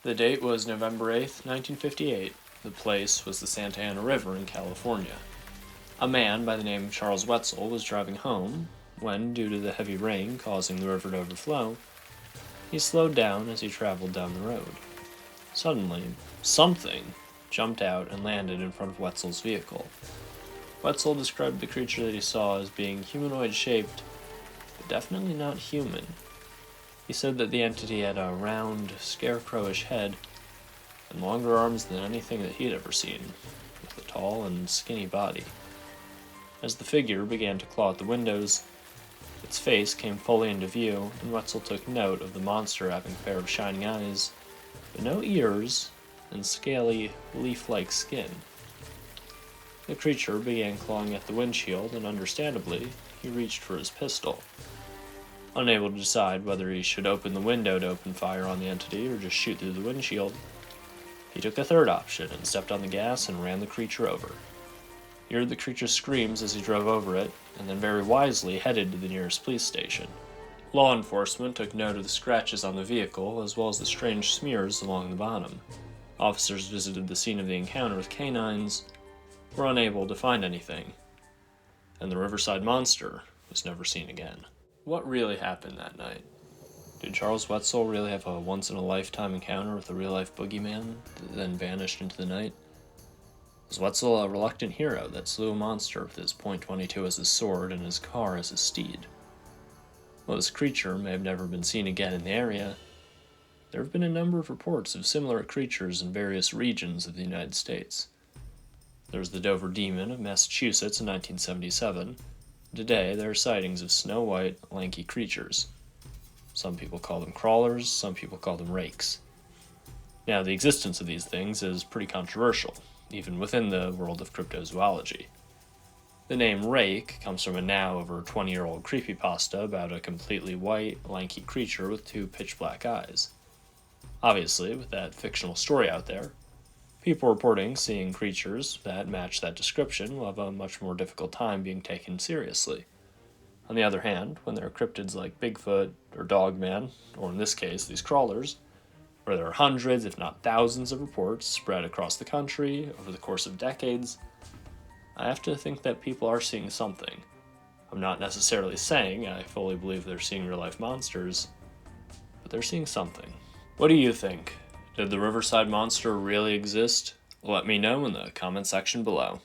The date was November 8th, 1958. The place was the Santa Ana River in California. A man by the name of Charles Wetzel was driving home when, due to the heavy rain causing the river to overflow, he slowed down as he traveled down the road. Suddenly, something jumped out and landed in front of Wetzel's vehicle. Wetzel described the creature that he saw as being humanoid-shaped, but definitely not human. He said that the entity had a round, scarecrowish head and longer arms than anything that he had ever seen, with a tall and skinny body. As the figure began to claw at the windows, its face came fully into view, and Wetzel took note of the monster having a pair of shining eyes, but no ears, and scaly, leaf-like skin. The creature began clawing at the windshield, and understandably, he reached for his pistol. Unable to decide whether he should open the window to open fire on the entity or just shoot through the windshield, he took the third option and stepped on the gas and ran the creature over. He heard the creature's screams as he drove over it, and then very wisely headed to the nearest police station. Law enforcement took note of the scratches on the vehicle, as well as the strange smears along the bottom. Officers visited the scene of the encounter with canines, were unable to find anything, and the Riverside Monster was never seen again. What really happened that night? Did Charles Wetzel really have a once-in-a-lifetime encounter with a real-life boogeyman that then vanished into the night? Was Wetzel a reluctant hero that slew a monster with his .22 as his sword and his car as his steed? While this creature may have never been seen again in the area, there have been a number of reports of similar creatures in various regions of the United States. There was the Dover Demon of Massachusetts in 1977. Today, there are sightings of snow-white, lanky creatures. Some people call them crawlers, some people call them rakes. Now, the existence of these things is pretty controversial, even within the world of cryptozoology. The name rake comes from a now over 20-year-old creepypasta about a completely white, lanky creature with two pitch-black eyes. Obviously, with that fictional story out there, people reporting seeing creatures that match that description will have a much more difficult time being taken seriously. On the other hand, when there are cryptids like Bigfoot or Dogman, or in this case, these crawlers, where there are hundreds, if not thousands, of reports spread across the country over the course of decades, I have to think that people are seeing something. I'm not necessarily saying I fully believe they're seeing real-life monsters, but they're seeing something. What do you think? Did the Riverside Monster really exist? Let me know in the comment section below.